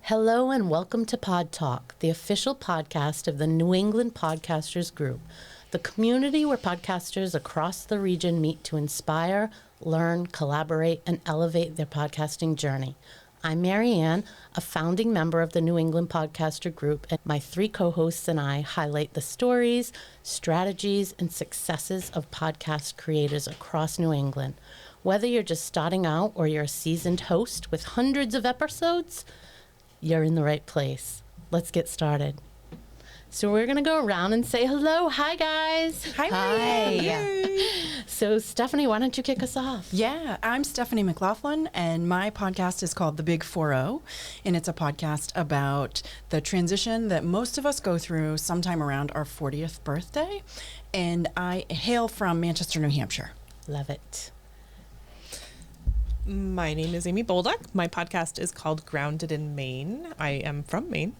Hello and welcome to Pod Talk, the official podcast of the New England Podcasters Group, the community where podcasters across the region meet to inspire, learn, collaborate, and elevate their podcasting journey. I'm Marianne, a founding member of the New England Podcaster Group, and my three co-hosts and I highlight the stories, strategies, and successes of podcast creators across New England. Whether you're just starting out or you're a seasoned host with hundreds of episodes, you're in the right place. Let's get started. So we're going to go around and say hello. Hi, guys. Hi. So, Stephanie, why don't you kick us off? Yeah, I'm Stephanie McLaughlin, and my podcast is called The Big 4-0, and it's a podcast about the transition that most of us go through sometime around our 40th birthday, and I hail from Manchester, New Hampshire. Love it. My name is Amy Bolduc. My podcast is called Grounded in Maine. I am from Maine.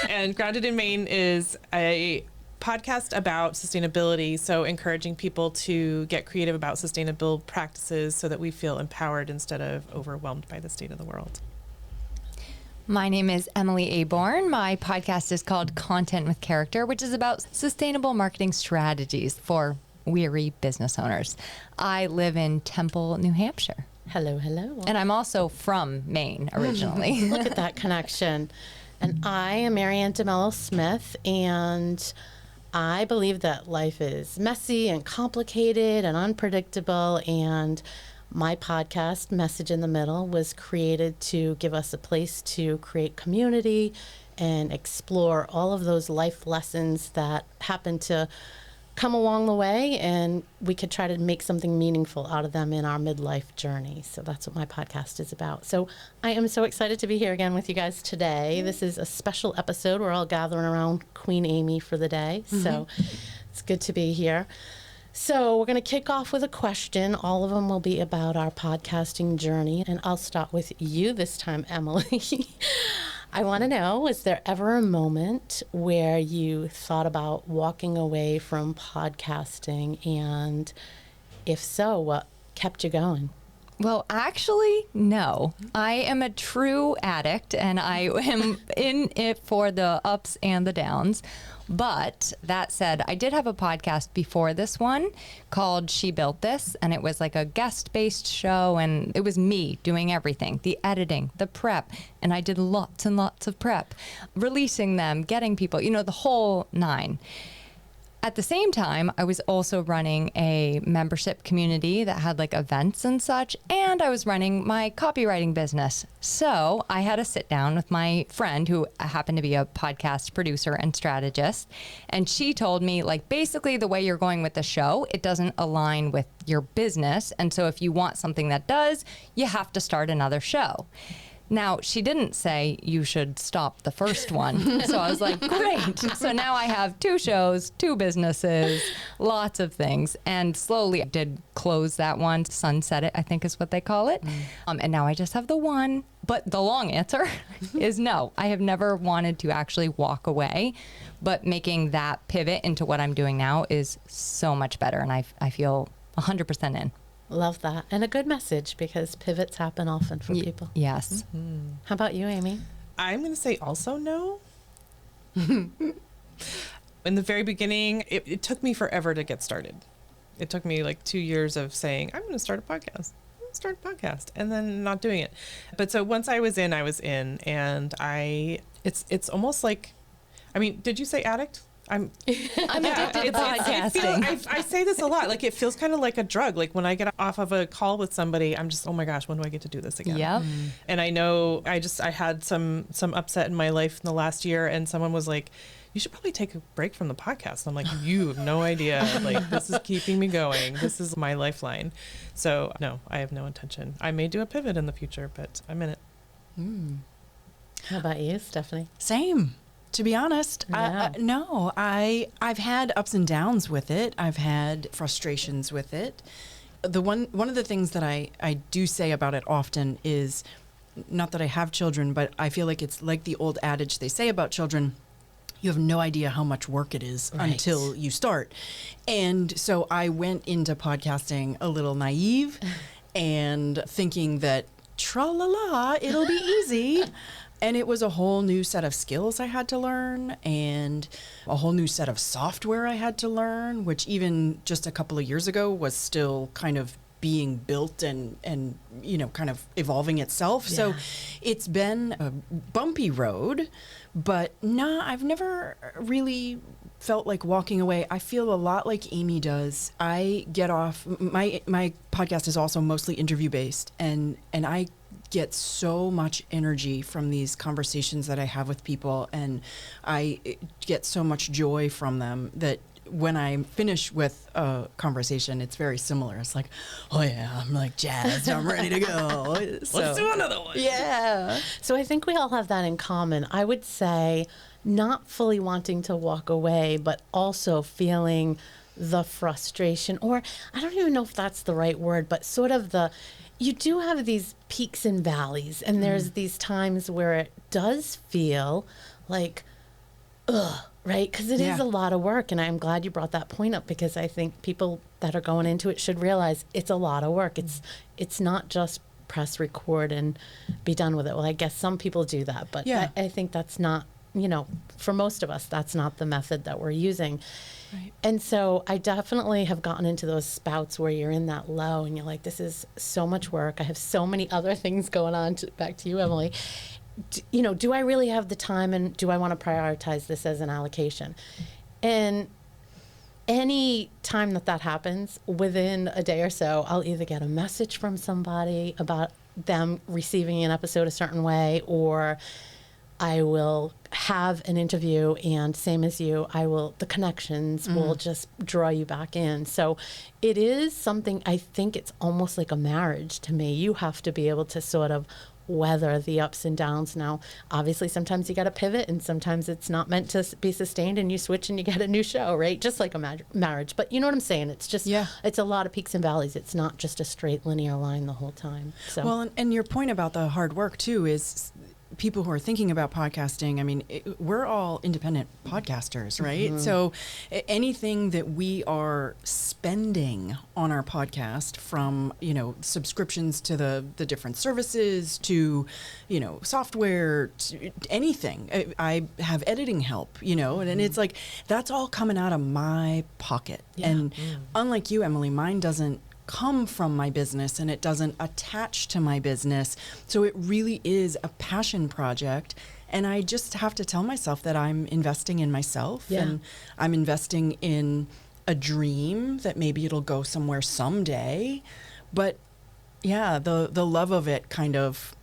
And Grounded in Maine is a podcast about sustainability, so encouraging people to get creative about sustainable practices so that we feel empowered instead of overwhelmed by the state of the world. My name is Emily Aborn. My podcast is called Content with Character, which is about sustainable marketing strategies for weary business owners. I live in Temple, New Hampshire. Hello, hello. And I'm also from Maine originally. Look at that connection. And I am Marianne DeMello-Smith, and I believe that life is messy and complicated and unpredictable, and my podcast, Message in the Middle, was created to give us a place to create community and explore all of those life lessons that happen to come along the way, and we could try to make something meaningful out of them in our midlife journey. So that's what my podcast is about. So I am so excited to be here again with you guys today. This is a special episode. We're all gathering around Queen Amy for the day. So it's good to be here. So we're going to kick off with a question. All of them will be about our podcasting journey. And I'll start with you this time, Emily. I want to know, was there ever a moment where you thought about walking away from podcasting? And if so, what kept you going? Well, actually, no. I am a true addict, and I am in it for the ups and the downs. But that said, I did have a podcast before this one called She Built This, and it was like a guest-based show, and it was me doing everything, the editing, the prep, and I did lots and lots of prep, releasing them, getting people, the whole nine. At the same time, I was also running a membership community that had like events and such, and I was running my copywriting business. So I had a sit down with my friend who happened to be a podcast producer and strategist, and she told me, like, basically the way you're going with the show, it doesn't align with your business, and so if you want something that does, you have to start another show. Now, she didn't say you should stop the first one. So I was like, great. So now I have 2 shows, 2 businesses, lots of things. And slowly I did close that one, sunset it, I think is what they call it. And now I just have the one. But the long answer is no. I have never wanted to actually walk away. But making that pivot into what I'm doing now is so much better. And I feel 100% in. Love that. And a good message, because pivots happen often for people. Yes. Mm-hmm. How about you, Amy? I'm going to say also no. In the very beginning, it took me forever to get started. It took me like 2 years of saying, I'm going to start a podcast. And then not doing it. But so once I was in, and it's almost like, did you say addict? I'm addicted to podcasting. I say this a lot. Like, it feels kind of like a drug. Like, when I get off of a call with somebody, I'm just, oh my gosh, when do I get to do this again? Yep. And I know I had some upset in my life in the last year, and someone was like, you should probably take a break from the podcast. I'm like, you have no idea. Like, this is keeping me going. This is my lifeline. So no, I have no intention. I may do a pivot in the future, but I'm in it. How about you, Stephanie? Same. To be honest, Yeah. I've had ups and downs with it. I've had frustrations with it. One of the things that I do say about it often is, not that I have children, but I feel like it's like the old adage they say about children, you have no idea how much work it is until you start. And so I went into podcasting a little naive and thinking that tra-la-la, it'll be easy. And it was a whole new set of skills I had to learn and a whole new set of software I had to learn, which even just a couple of years ago was still kind of being built and kind of evolving itself. Yeah. So it's been a bumpy road, but I've never really felt like walking away. I feel a lot like Amy does. I get off, my podcast is also mostly interview based, and I get so much energy from these conversations that I have with people, and I get so much joy from them that when I finish with a conversation, it's very similar. It's like, oh yeah, I'm like jazzed, I'm ready to go. Let's do another one. Yeah. So I think we all have that in common. I would say not fully wanting to walk away, but also feeling the frustration, or I don't even know if that's the right word, but sort of you do have these peaks and valleys, and there's these times where it does feel like, ugh, right? Because it is a lot of work, and I'm glad you brought that point up, because I think people that are going into it should realize it's a lot of work. It's not just press record and be done with it. Well, I guess some people do that, but I think that's not, for most of us, that's not the method that we're using. Right. And so I definitely have gotten into those spouts where you're in that low and you're like, this is so much work. I have so many other things going on. Back to you, Emily. Do I really have the time, and do I want to prioritize this as an allocation? And any time that happens, within a day or so, I'll either get a message from somebody about them receiving an episode a certain way, or I will have an interview, and same as you, the connections will just draw you back in. So it is something, I think it's almost like a marriage to me. You have to be able to sort of weather the ups and downs. Now, obviously, sometimes you got to pivot, and sometimes it's not meant to be sustained, and you switch and you get a new show, right? Just like a marriage. But you know what I'm saying? It's just, it's a lot of peaks and valleys. It's not just a straight linear line the whole time. So. Well, and your point about the hard work, too, is people who are thinking about podcasting, I mean, we're all independent podcasters, right? Mm-hmm. So anything that we are spending on our podcast, from, subscriptions to the different services to, software, to anything. I have editing help, and it's like, that's all coming out of my pocket. Yeah. And unlike you, Emily, mine doesn't come from my business, and it doesn't attach to my business. So it really is a passion project. And I just have to tell myself that I'm investing in myself, and I'm investing in a dream that maybe it'll go somewhere someday. But the love of it kind of,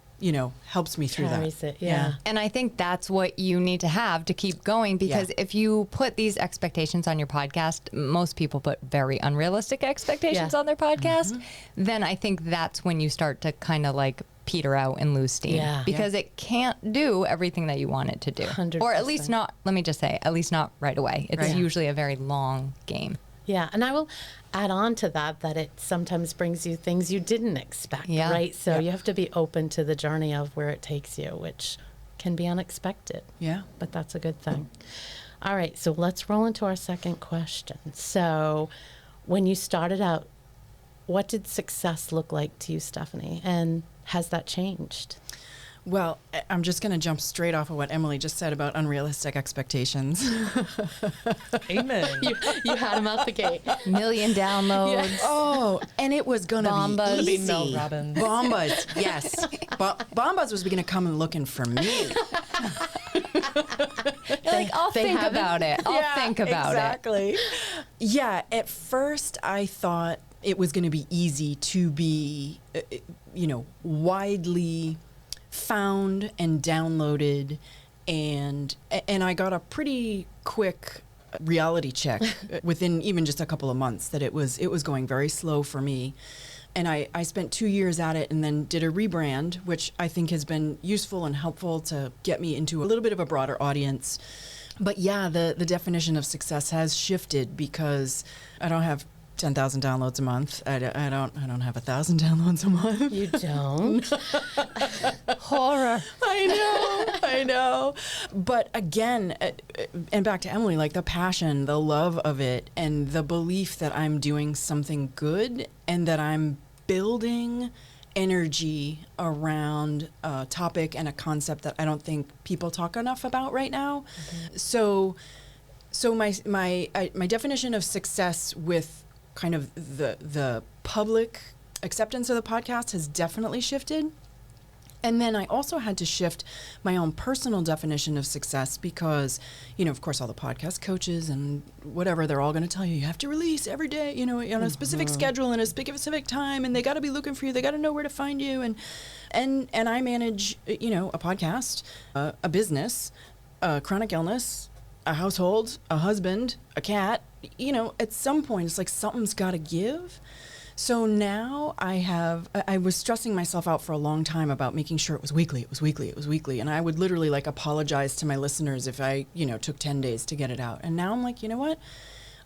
helps me through Carries that. It. And I think that's what you need to have to keep going, because if you put these expectations on your podcast, most people put very unrealistic expectations on their podcast, then I think that's when you start to kind of like peter out and lose steam, because it can't do everything that you want it to do. 100%. Or at least not, let me just say, at least not right away. It's usually a very long game. Yeah, and I will add on to that it sometimes brings you things you didn't expect, right? So you have to be open to the journey of where it takes you, which can be unexpected. Yeah. But that's a good thing. All right, so let's roll into our second question. So when you started out, what did success look like to you, Stephanie? And has that changed? Well, I'm just going to jump straight off of what Emily just said about unrealistic expectations. Amen. You had him out the gate. Million downloads. Oh, and it was going to Bombas. be Mel easy. Robbins. Bombas, yes. Bombas was going to come and looking for me. You're like, I'll think about it. I'll think about it. Exactly. Yeah, at first I thought it was going to be easy to be, widely found and downloaded, and I got a pretty quick reality check within even just a couple of months that it was going very slow for me. And I spent 2 years at it, and then did a rebrand, which I think has been useful and helpful to get me into a little bit of a broader audience. But the definition of success has shifted, because I don't have 10,000 downloads a month. I don't have 1,000 downloads a month. You don't? Horror. I know. But again, and back to Emily, like the passion, the love of it, and the belief that I'm doing something good, and that I'm building energy around a topic and a concept that I don't think people talk enough about right now. So my definition of success with kind of the public acceptance of the podcast has definitely shifted. And then I also had to shift my own personal definition of success because, of course, all the podcast coaches and whatever, they're all going to tell you have to release every day, on a specific schedule and a specific time, and they got to be looking for you. They got to know where to find you. And I manage, a podcast, a business, a chronic illness, a household, a husband, a cat. At some point, it's like something's got to give. So now I was stressing myself out for a long time about making sure it was weekly. And I would literally apologize to my listeners if I, took 10 days to get it out. And now I'm like, you know what?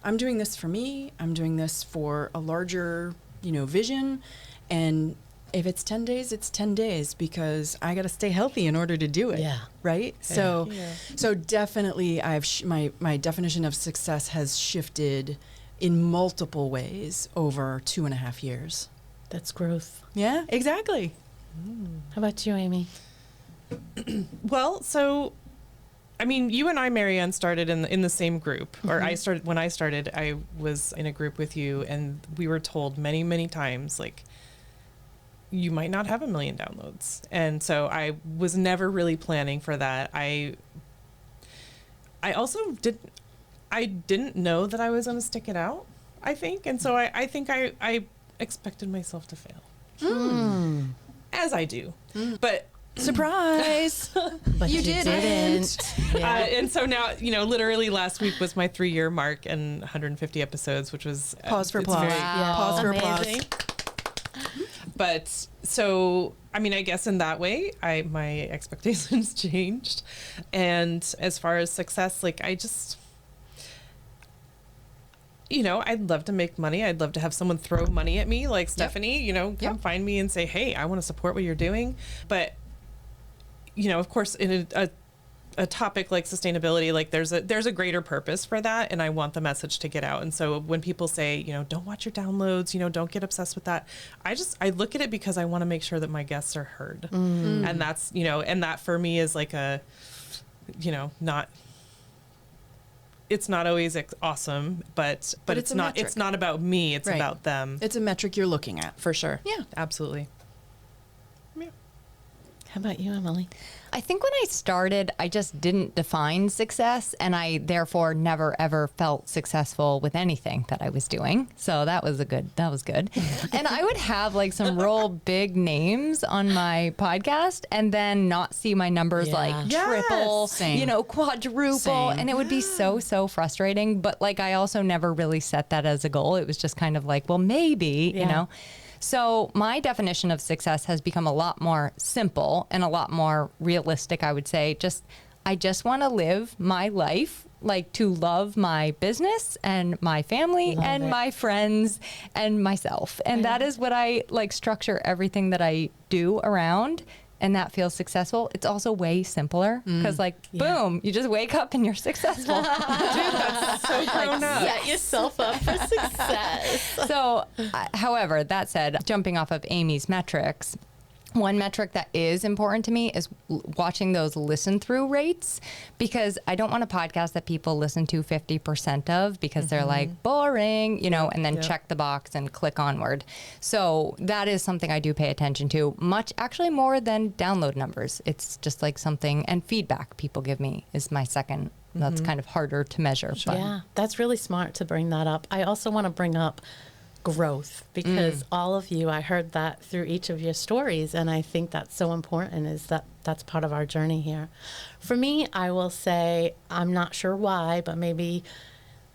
I'm doing this for me. I'm doing this for a larger, vision. And if it's 10 days, it's 10 days because I got to stay healthy in order to do it. Yeah. Right. So definitely my definition of success has shifted in multiple ways over 2.5 years. That's growth. Yeah, exactly. How about you, Amy? Well, so, you and I, Marianne, started in the same group. Or when I started, I was in a group with you, and we were told many, many times, you might not have 1 million downloads. And so I was never really planning for that. I also didn't know that I was going to stick it out, I think. And so I think I expected myself to fail. As I do. But surprise! But you didn't. Yeah. And so now, literally last week was my 3-year mark and 150 episodes, which was... Pause for applause. Wow. Pause for Amazing. applause. But so, I guess in that way, my expectations changed. And as far as success, I'd love to make money. I'd love to have someone throw money at me like Stephanie, come find me and say, hey, I want to support what you're doing. But, of course, in a topic like sustainability, there's a greater purpose for that. And I want the message to get out. And so when people say, don't watch your downloads, don't get obsessed with that. I look at it because I want to make sure that my guests are heard. And that's, and that for me is it's not always awesome, but it's not about me. It's about them. It's a metric you're looking at. For sure. Yeah. Absolutely. Yeah. How about you, Emily? I think when I started, I just didn't define success, and I therefore never ever felt successful with anything that I was doing. So that was good. And I would have some real big names on my podcast and then not see my numbers triple, Same. quadruple. Same. And it would be so frustrating. But I also never really set that as a goal. It was just kind of well, maybe, So my definition of success has become a lot more simple and a lot more realistic, I would say. I just want to live my life, to love my business and my family and my friends and myself. And that is what I structure everything that I do around. And that feels successful. It's also way simpler because boom, you just wake up and you're successful. Dude, that's so grown up. Set yourself up for success. So, however, that said, jumping off of Amy's metrics, one metric that is important to me is watching those listen through rates, because I don't want a podcast that people listen to 50% of because they're boring, and then check the box and click onward. So that is something I do pay attention to, much actually more than download numbers. It's just something, and feedback people give me is my second. That's kind of harder to measure. But. Yeah, that's really smart to bring that up. I also want to bring up growth, because all of you, I heard that through each of your stories, and I think that's so important, is that's part of our journey here. For me, I will say, I'm not sure why, but maybe,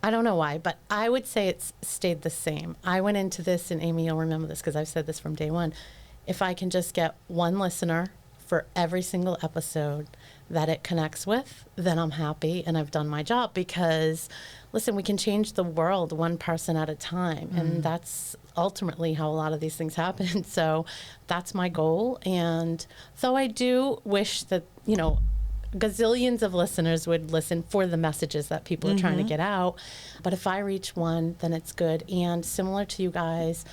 I don't know why, but I would say it's stayed the same. I went into this, and Amy, you'll remember this because I've said this from day one, if I can just get one listener for every single episode that it connects with, then I'm happy and I've done my job. Because listen, we can change the world one person at a time, and that's ultimately how a lot of these things happen. So that's my goal. And though I do wish that, gazillions of listeners would listen for the messages that people are trying to get out, but if I reach one, then it's good. And similar to you guys,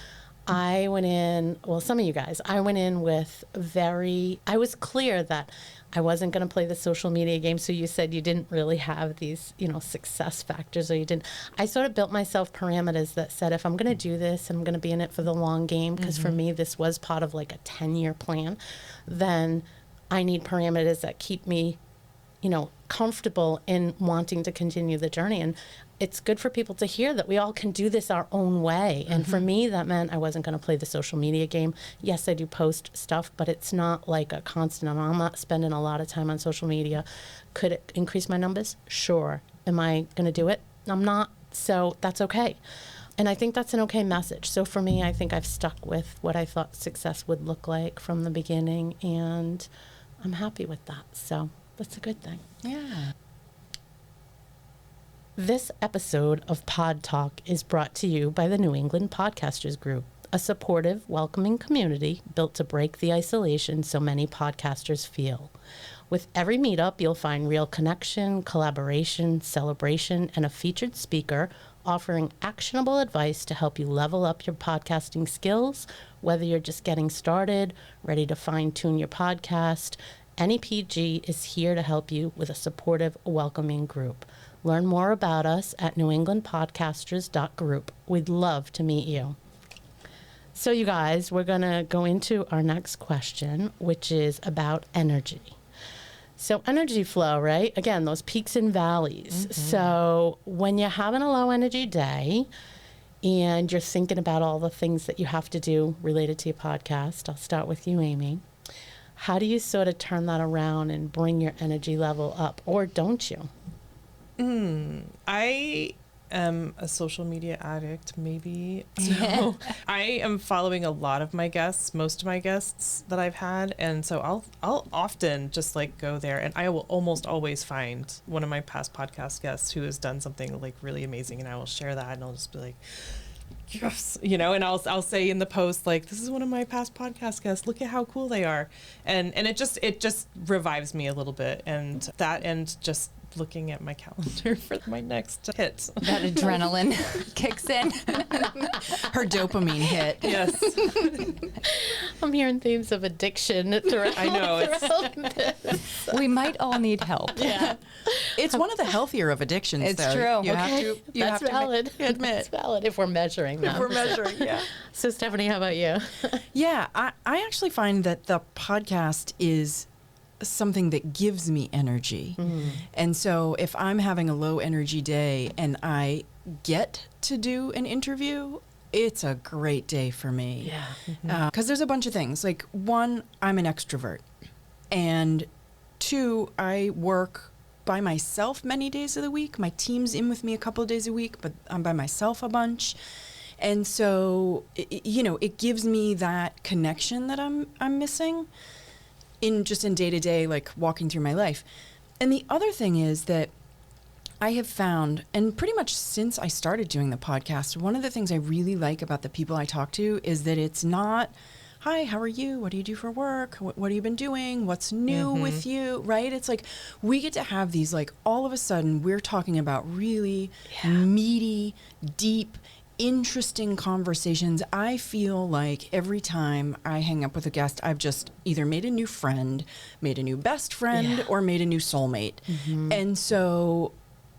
I went in, well, some of you guys, I went in with I was clear that I wasn't going to play the social media game. So you said you didn't really have these, success factors, or you didn't. I sort of built myself parameters that said, if I'm going to do this, I'm going to be in it for the long game, because for me, this was part of like a 10-year plan, then I need parameters that keep me, comfortable in wanting to continue the journey. And it's good for people to hear that we all can do this our own way. And for me, that meant I wasn't going to play the social media game. Yes, I do post stuff, but it's not like a constant. I'm not spending a lot of time on social media. Could it increase my numbers? Sure. Am I going to do it? I'm not. So that's okay. And I think that's an okay message. So for me, I think I've stuck with what I thought success would look like from the beginning, and I'm happy with that. So that's a good thing. Yeah. This episode of Pod Talk is brought to you by the New England Podcasters Group, a supportive, welcoming community built to break the isolation so many podcasters feel. With every meetup, you'll find real connection, collaboration, celebration, and a featured speaker offering actionable advice to help you level up your podcasting skills, whether you're just getting started, ready to fine-tune your podcast. NEPG is here to help you with a supportive, welcoming group. Learn more about us at newenglandpodcasters.group. We'd love to meet you. So you guys, we're going to go into our next question, which is about energy. So energy flow, right? Again, those peaks and valleys. So when you're having a low energy day and you're thinking about all the things that you have to do related to your podcast, I'll start with you, Amy. How do you sort of turn that around and bring your energy level up, or don't you? I am a social media addict, maybe. So I am following a lot of my guests, most of my guests that I've had. And so I'll often just like go there, and I will almost always find one of my past podcast guests who has done something like really amazing, and I will share that, and I'll just be like, yes, and I'll say in the post, like, this is one of my past podcast guests, look at how cool they are. And it just revives me a little bit, and just looking at my calendar for my next hit. That adrenaline kicks in. Her dopamine hit. Yes. I'm hearing themes of addiction throughout. I know. throughout this. We might all need help. Yeah. It's one of the healthier of addictions, It's though. true. You have to. You That's have valid. to admit. That's valid if we're measuring them. We're measuring. Yeah. So Stephanie, how about you? Yeah, I actually find that the podcast is something that gives me energy. And so if I'm having a low energy day and I get to do an interview, it's a great day for me. Yeah. Because there's a bunch of things. Like, one, I'm an extrovert. And two, I work by myself many days of the week. My team's in with me a couple of days a week, but I'm by myself a bunch. And so, it gives me that connection that I'm missing in day-to-day, like walking through my life. And the other thing is that I have found, and pretty much since I started doing the podcast, one of the things I really like about the people I talk to is that it's not, hi, how are you? What do you do for work? What have you been doing? What's new with you? Right? It's like we get to have these, like, all of a sudden we're talking about really meaty, deep, interesting conversations. I feel like every time I hang up with a guest, I've just either made a new friend, made a new best friend, or made a new soulmate. And so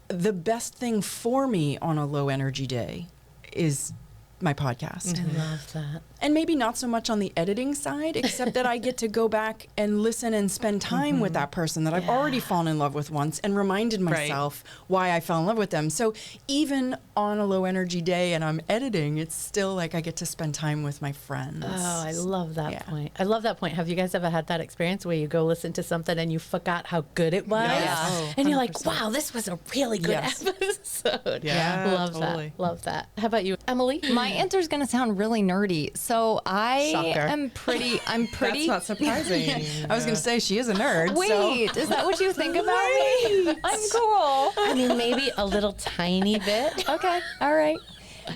the best thing for me on a low energy day is my podcast. I love that. And maybe not so much on the editing side, except that I get to go back and listen and spend time with that person that I've already fallen in love with once and reminded myself why I fell in love with them. So even on a low energy day and I'm editing, it's still like I get to spend time with my friends. Oh, I love that point. I love that point. Have you guys ever had that experience where you go listen to something and you forgot how good it was? Yes. Oh, and you're like, 100%. wow, this was a really good episode. Yeah, Love totally. that. Love that. How about you, Emily? My answer is going to sound really nerdy. So I Shocker. am pretty. That's not surprising. I was going to say she is a nerd. Wait, is that what you think about me? I'm cool. I mean, maybe a little tiny bit. Okay. All right.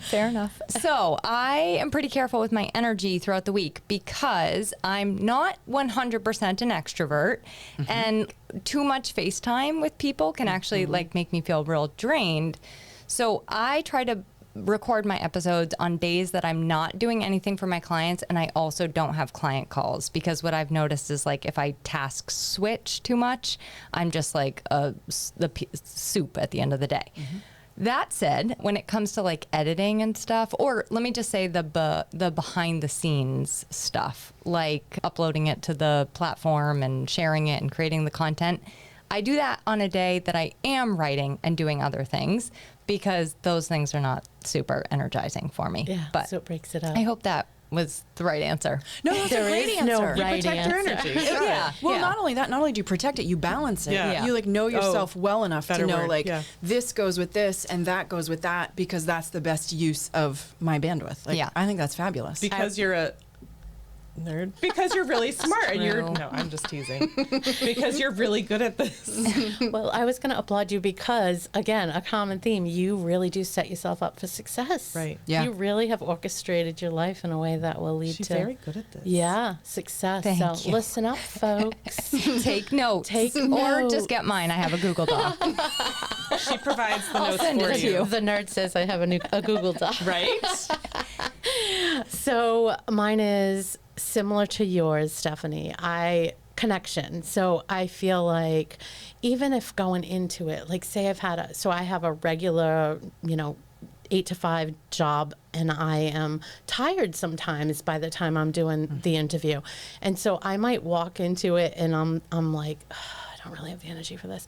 Fair enough. So I am pretty careful with my energy throughout the week because I'm not 100% an extrovert, and too much FaceTime with people can actually like make me feel real drained. So I try to record my episodes on days that I'm not doing anything for my clients, and I also don't have client calls, because what I've noticed is like if I task switch too much, I'm just like soup at the end of the day. That said, when it comes to like editing and stuff, or let me just say the behind the scenes stuff, like uploading it to the platform and sharing it and creating the content, I do that on a day that I am writing and doing other things, because those things are not super energizing for me. Yeah, but so it breaks it up. I hope that was the right answer. No, that's There a great is answer. no You right Protect your answer. energy. Yeah. Well, not only that, not only do you protect it, you balance it. Yeah. You like know yourself well enough to better know word, like yeah. this goes with this and that goes with that, because that's the best use of my bandwidth. Like, Yeah. I think that's fabulous. Because you're a nerd. Because you're really smart. And you're true. no, I'm just teasing. Because you're really good at this. Well, I was going to applaud you because, again, a common theme, you really do set yourself up for success. Right. Yeah. You really have orchestrated your life in a way that will lead She's to very good at this. Yeah, success. Thank so you. listen up, folks. Take notes. Take Or notes. just get mine. I have a Google Doc. She provides the notes send for it to you. you. The nerd says I have a Google Doc. Right? So mine is similar to yours, Stephanie. Connection. So I feel like even if going into it, like say I have a regular, 8 to 5 job, and I am tired sometimes by the time I'm doing the interview. And so I might walk into it and I'm like, I don't really have the energy for this.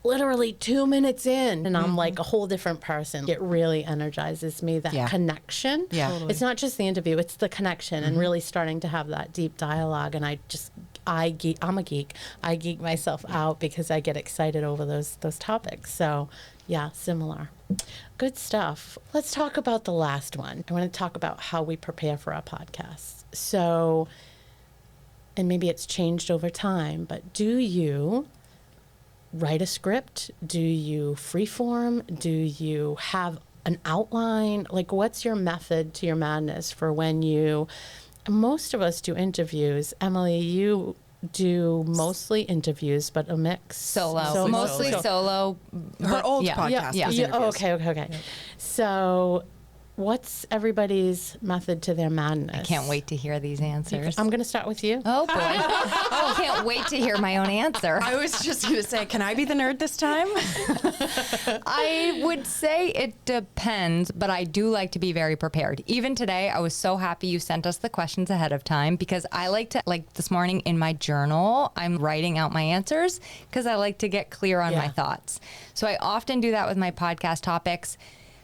Literally 2 minutes in, and I'm like a whole different person. It really energizes me, that Yeah. connection. Yeah. Totally. It's not just the interview, it's the connection and really starting to have that deep dialogue. And I'm a geek. I geek myself out because I get excited over those topics. So yeah, similar. Good stuff. Let's talk about the last one. I want to talk about how we prepare for our podcasts. So, and maybe it's changed over time, but do you write a script? Do you freeform? Do you have an outline? Like, what's your method to your madness for when most of us do interviews. Emily, you do mostly interviews, but a mix. Solo. Mostly solo. Her but old yeah. podcast Yeah. was Yeah, interviews. okay. So what's everybody's method to their madness? Can't wait to hear these answers. I'm going to start with you. Oh boy. I can't wait to hear my own answer. I was just going to say, can I be the nerd this time? I would say it depends, but I do like to be very prepared. Even today, I was so happy you sent us the questions ahead of time, because I like to, like this morning in my journal, I'm writing out my answers because I like to get clear on my thoughts. So I often do that with my podcast topics.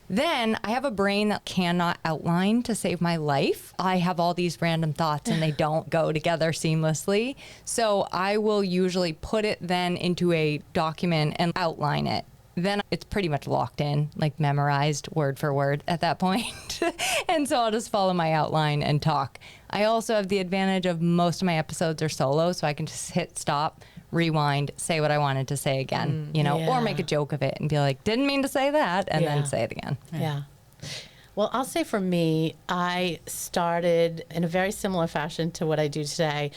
Then I have a brain that cannot outline to save my life. I have all these random thoughts and they don't go together seamlessly. So I will usually put it then into a document and outline it. Then it's pretty much locked in, like memorized word for word at that point. And so I'll just follow my outline and talk. I also have the advantage of most of my episodes are solo, so I can just hit stop, rewind, say what I wanted to say again, or make a joke of it and be like, didn't mean to say that, and then say it again. Yeah. Well, I'll say for me, I started in a very similar fashion to what I do today.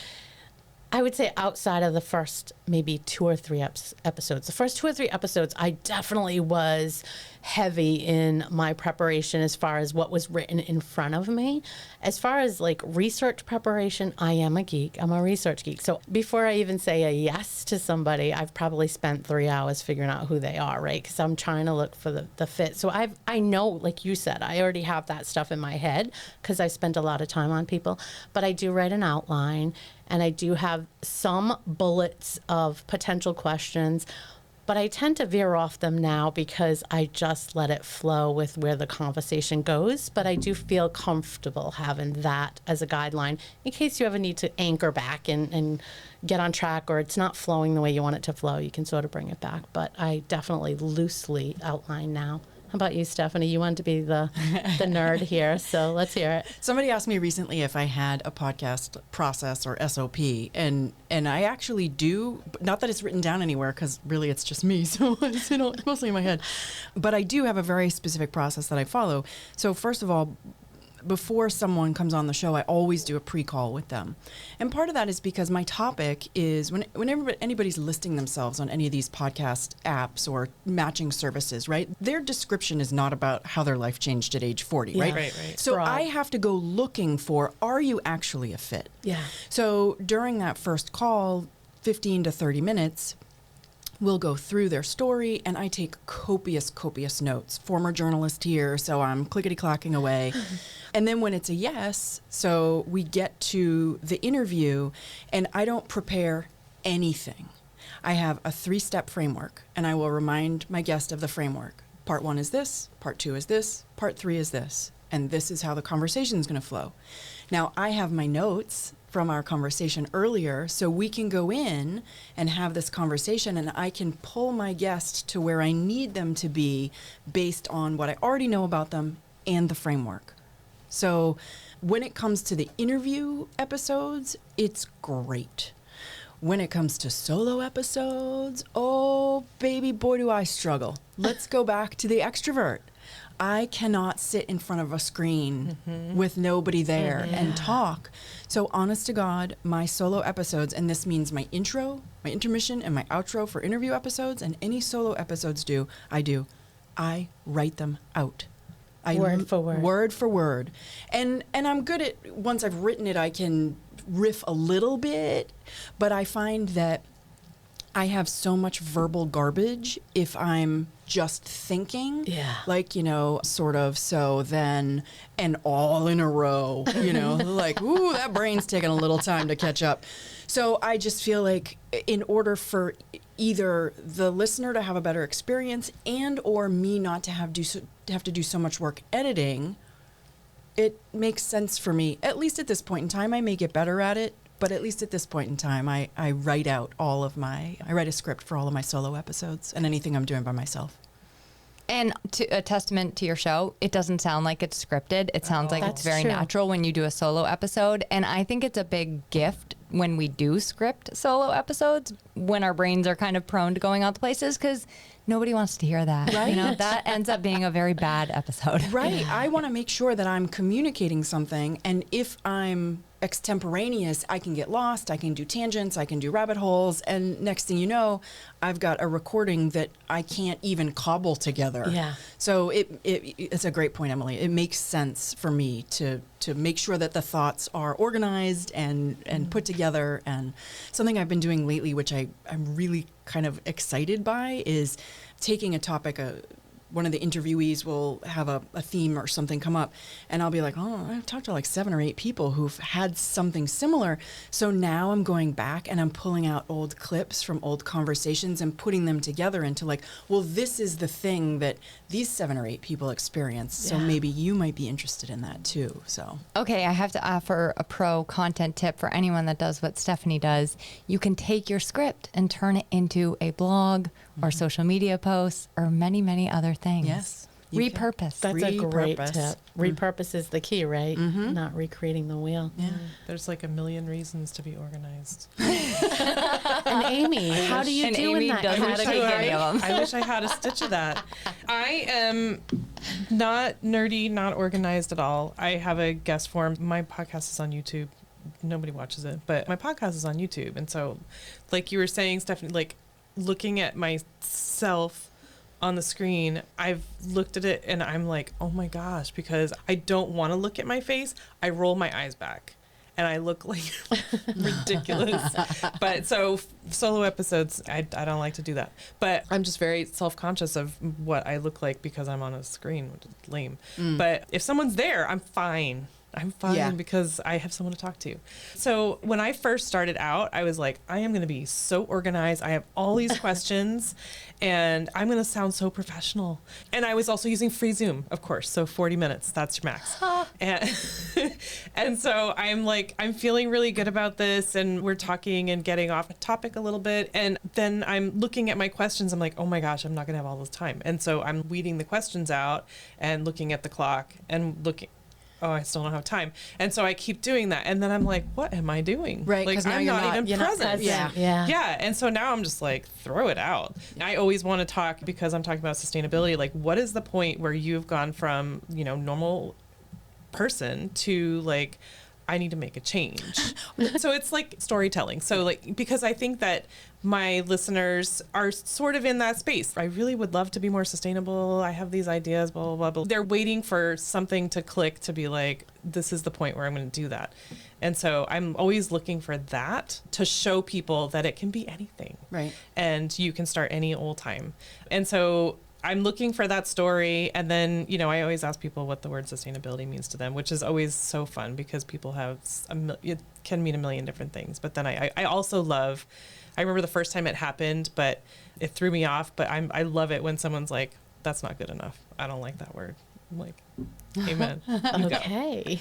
I would say outside of the first maybe 2 or 3 episodes. The first 2 or 3 episodes, I definitely was heavy in my preparation as far as what was written in front of me. As far as like research preparation, I am a geek. I'm a research geek. So before I even say a yes to somebody, I've probably spent 3 hours figuring out who they are, right? Because I'm trying to look for the fit. So I know, like you said, I already have that stuff in my head because I spent a lot of time on people. But I do write an outline, and I do have some bullets of potential questions, but I tend to veer off them now because I just let it flow with where the conversation goes. But I do feel comfortable having that as a guideline in case you ever need to anchor back and get on track, or it's not flowing the way you want it to flow. You can sort of bring it back. But I definitely loosely outline now. How about you, Stephanie? You want to be the nerd here, so let's hear it. Somebody asked me recently if I had a podcast process or SOP, and I actually do. Not that it's written down anywhere, because really it's just me, so it's mostly in my head. But I do have a very specific process that I follow. So first of all, before someone comes on the show, I always do a pre-call with them. And part of that is because my topic is whenever anybody's listing themselves on any of these podcast apps or matching services, right? Their description is not about how their life changed at age 40, right? Right. So Broad. I have to go looking for, are you actually a fit? Yeah. So during that first call, 15 to 30 minutes, we'll go through their story, and I take copious notes. Former journalist here, so I'm clickety-clacking away. And then when it's a yes, so we get to the interview, and I don't prepare anything. I have a 3-step framework, and I will remind my guest of the framework. Part 1 is this, part 2 is this, part 3 is this, and this is how the conversation is going to flow. Now, I have my notes from our conversation earlier, so we can go in and have this conversation, and I can pull my guest to where I need them to be based on what I already know about them and the framework. So when it comes to the interview episodes, it's great. When it comes to solo episodes, oh baby boy do I struggle. Let's go back to the extrovert. I cannot sit in front of a screen with nobody there and talk. So honest to God, my solo episodes, and this means my intro, my intermission, and my outro for interview episodes, and any solo episodes I write them out. Word for word. Word for word. And I'm good at, once I've written it, I can riff a little bit, but I find that I have so much verbal garbage if I'm just thinking. Yeah. Like, sort of, so then, and all in a row, like, ooh, that brain's taking a little time to catch up. So I just feel like in order for either the listener to have a better experience and or me not to have to do so much work editing, it makes sense for me, at least at this point in time. I may get better at it, but at least at this point in time, I write out I write a script for all of my solo episodes and anything I'm doing by myself. And a testament to your show, it doesn't sound like it's scripted. It sounds like it's very true. natural when you do a solo episode. And I think it's a big gift when we do script solo episodes, when our brains are kind of prone to going out to places, because nobody wants to hear that. Right. That ends up being a very bad episode. Right. I want to make sure that I'm communicating something. And if I'm extemporaneous, I can get lost, I can do tangents, I can do rabbit holes, and next thing you know, I've got a recording that I can't even cobble together. Yeah. So it's a great point, Emily. It makes sense for me to make sure that the thoughts are organized and put together. And something I've been doing lately, which I'm really kind of excited by, is taking a topic, one of the interviewees will have a theme or something come up, and I'll be like, oh, I've talked to like 7 or 8 people who've had something similar. So now I'm going back and I'm pulling out old clips from old conversations and putting them together into like, well, this is the thing that these 7 or 8 people experienced. So Yeah. maybe you might be interested in that too. So Okay, I have to offer a pro content tip for anyone that does what Stephanie does. You can take your script and turn it into a blog or social media posts or many, many other things. yes. you can. Repurpose. That's a great Repurpose. tip. Repurpose is the key, right? Not recreating the wheel. Yeah. There's like a million reasons to be organized. And Amy, how do you And do Amy in that doesn't category? take any of them. I wish I had a stitch of that. I am not nerdy, not organized at all. I have a guest form. My podcast is on YouTube. Nobody watches it, but my podcast is on YouTube. And so, like you were saying, Stephanie, like looking at myself on the screen, I've looked at it and I'm like, oh my gosh, because I don't want to look at my face. I roll my eyes back and I look like ridiculous. But so solo episodes, I don't like to do that. But I'm just very self-conscious of what I look like because I'm on a screen, which is lame. But if someone's there, I'm fine. I'm fine Yeah. because I have someone to talk to. So when I first started out, I was like, I am going to be so organized. I have all these questions and I'm going to sound so professional. And I was also using free Zoom, of course. So 40 minutes, that's your max. And so I'm feeling really good about this. And we're talking and getting off topic a little bit. And then I'm looking at my questions. I'm like, oh my gosh, I'm not going to have all this time. And so I'm weeding the questions out and looking at the clock and looking. Oh, I still don't have time. And so I keep doing that. And then I'm like, what am I doing? Right, Like, 'cause now I'm you're not not- even You're not present. present. Yeah. Yeah. Yeah. And so now I'm just like, throw it out. I always want to talk, because I'm talking about sustainability. Like, what is the point where you've gone from, normal person to like, I need to make a change. So it's like storytelling. So like, because I think that my listeners are sort of in that space. I really would love to be more sustainable. I have these ideas, blah, blah, blah, blah. They're waiting for something to click to be like, this is the point where I'm going to do that. And so I'm always looking for that to show people that it can be anything. Right. And you can start any old time. And so I'm looking for that story. And then, you know, I always ask people what the word sustainability means to them, which is always so fun because people have, it can mean a million different things. But then I also love, I remember the first time it happened, but it threw me off. But I love it when someone's like, that's not good enough. I don't like that word. I'm like, amen. Okay.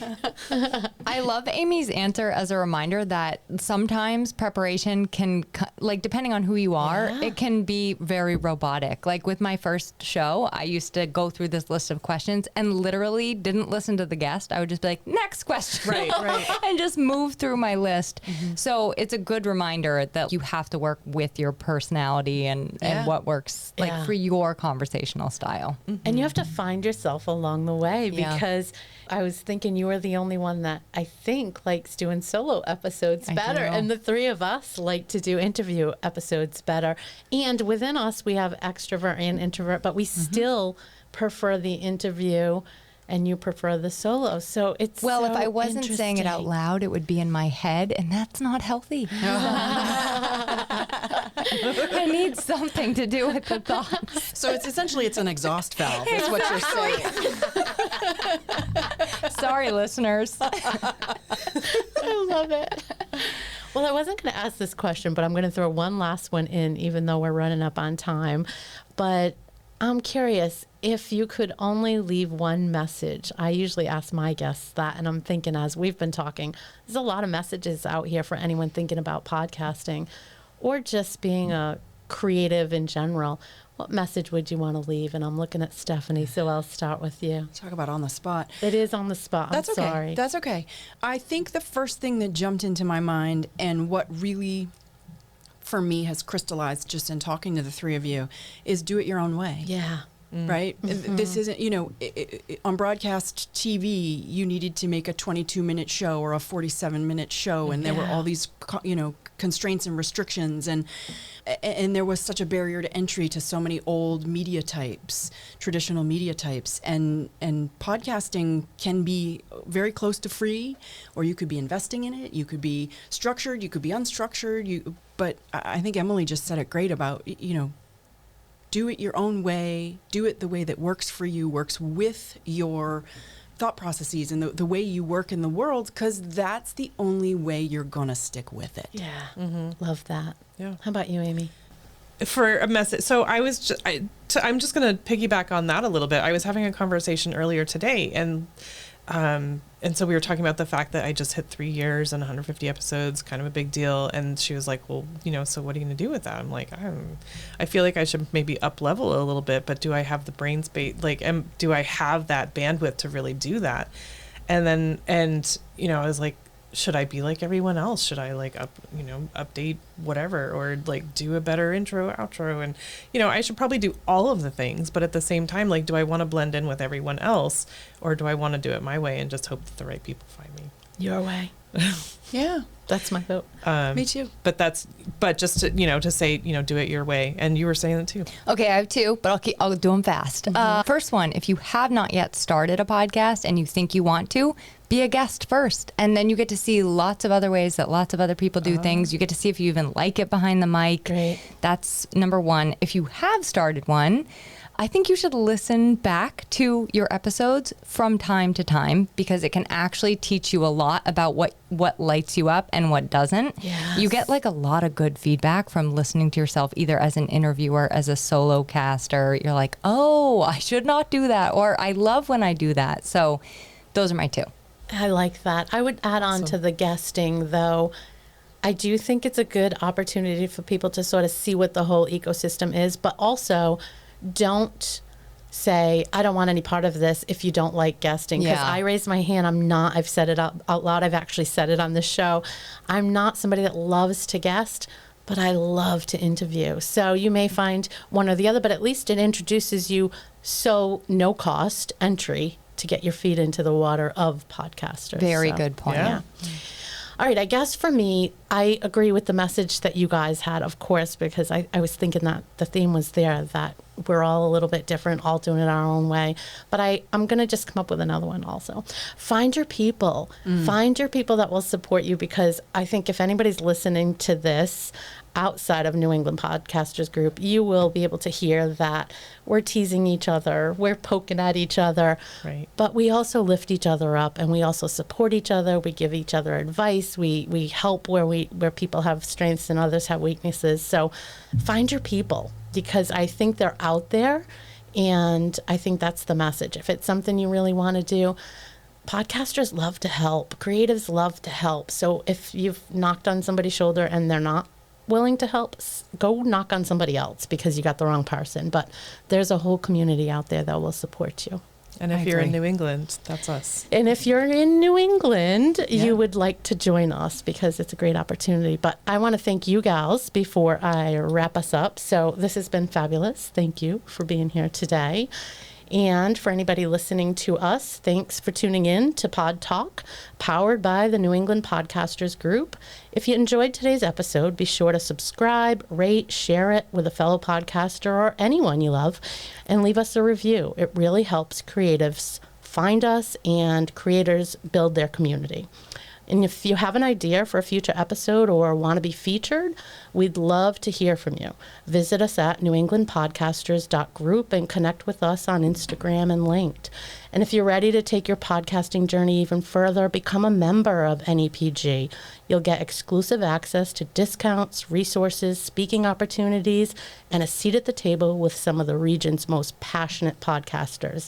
I love Amy's answer as a reminder that sometimes preparation can, like, depending on who you are, Yeah. it can be very robotic. Like with my first show, I used to go through this list of questions and literally didn't listen to the guest. I would just be like, next question. Right. And just move through my list. So it's a good reminder that you have to work with your personality and what works like Yeah. for your conversational style. And you have to find yourself along the way Yeah. because I was thinking you were the only one that I think likes doing solo episodes I better. know. And the three of us like to do interview episodes better. And within us, we have extrovert and introvert, but we still prefer the interview and you prefer the solo. So it's Well, if so I wasn't saying it out interesting. loud, it would be in my head, and that's not healthy. I need something to do with the thoughts. So it's essentially it's an exhaust valve. That's what you're saying. Sorry, listeners. I love it. Well, I wasn't going to ask this question, but I'm going to throw one last one in, even though we're running up on time. But I'm curious, if you could only leave one message, I usually ask my guests that, and I'm thinking as we've been talking, there's a lot of messages out here for anyone thinking about podcasting or just being a creative in general. What message would you want to leave? And I'm looking at Stephanie, so I'll start with you. Talk about on the spot. It is on the spot. That's I'm okay. sorry. That's okay. I think the first thing that jumped into my mind and what really for me has crystallized just in talking to the three of you is do it your own way. Yeah. Right? This isn't, you know, on broadcast TV, you needed to make a 22-minute show or a 47-minute show, and there were all these, you know, constraints and restrictions, and there was such a barrier to entry to so many old media types, traditional media types, and podcasting can be very close to free, or you could be investing in it, you could be structured, you could be unstructured, but I think Emily just said it great about, you know, do it your own way, do it the way that works for you, works with your thought processes and the way you work in the world, because that's the only way you're going to stick with it. Yeah. Love that. Yeah. How about you, Amy? For a message. So I was just, I'm just going to piggyback on that a little bit. I was having a conversation earlier today and so we were talking about the fact that I just hit 3 years and 150 episodes, kind of a big deal. And she was like, well, you know, so what are you going to do with that? I'm like, I feel like I should maybe up level a little bit, but do I have the brain space? Like, do I have that bandwidth to really do that? And you know, I was like, should I be like everyone else? Should I like update whatever, or like do a better intro, outro? And, you know, I should probably do all of the things, but at the same time, like, do I want to blend in with everyone else, or do I want to do it my way and just hope that the right people find me? Your way. Yeah, That's my hope. me too. But just to, you know, to say, you know, do it your way. And you were saying that too. Okay, I have two, but I'll do them fast. First one, if you have not yet started a podcast and you think you want to, be a guest first. And then you get to see lots of other ways that lots of other people do things. You get to see if you even like it behind the mic. Great. That's number one. If you have started one, I think you should listen back to your episodes from time to time, because it can actually teach you a lot about what lights you up and what doesn't. Yes. You get like a lot of good feedback from listening to yourself, either as an interviewer, as a solo caster. You're like, oh, I should not do that, or I love when I do that. So those are my two. I like that. I would add on to the guesting, though. I do think it's a good opportunity for people to sort of see what the whole ecosystem is, but also don't say, I don't want any part of this if you don't like guesting. Because Yeah. I raised my hand. I've said it out loud. I've actually said it on this show. I'm not somebody that loves to guest, but I love to interview. So you may find one or the other, but at least it introduces you, so no cost entry to get your feet into the water of podcasters. Very So, good point. Yeah. All right, I guess for me, I agree with the message that you guys had, of course, because I was thinking that the theme was there, that we're all a little bit different, all doing it our own way. But I'm going to just come up with another one also. Find your people. Find your people that will support you, because I think if anybody's listening to this outside of New England Podcasters Group, you will be able to hear that we're teasing each other, we're poking at each other, Right. but we also lift each other up, and we also support each other. We give each other advice. We help where people have strengths and others have weaknesses. So find your people, because I think they're out there, and I think that's the message. If it's something you really want to do, podcasters love to help. Creatives love to help. So if you've knocked on somebody's shoulder and they're not willing to help, go knock on somebody else, because you got the wrong person. But there's a whole community out there that will support you. And I if you're in agree. New England, that's us. And if you're in New England, Yeah. you would like to join us, because it's a great opportunity. But I want to thank you gals before I wrap us up. So this has been fabulous. Thank you for being here today. And for anybody listening to us, thanks for tuning in to Pod Talk, powered by the New England Podcasters Group. If you enjoyed today's episode, be sure to subscribe, rate, share it with a fellow podcaster or anyone you love, and leave us a review. It really helps creatives find us and creators build their community. And if you have an idea for a future episode or want to be featured, we'd love to hear from you. Visit us at newenglandpodcasters.group and connect with us on Instagram and linked. And if you're ready to take your podcasting journey even further, become a member of NEPG. You'll get exclusive access to discounts, resources, speaking opportunities, and a seat at the table with some of the region's most passionate podcasters.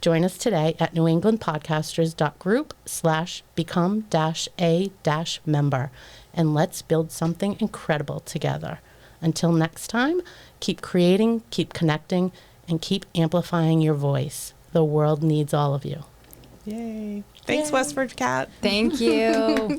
Join us today at newenglandpodcasters.group/become-a-member, and let's build something incredible together. Until next time, keep creating, keep connecting, and keep amplifying your voice. The world needs all of you. Yay. Thanks, Westford Cat. Thank you.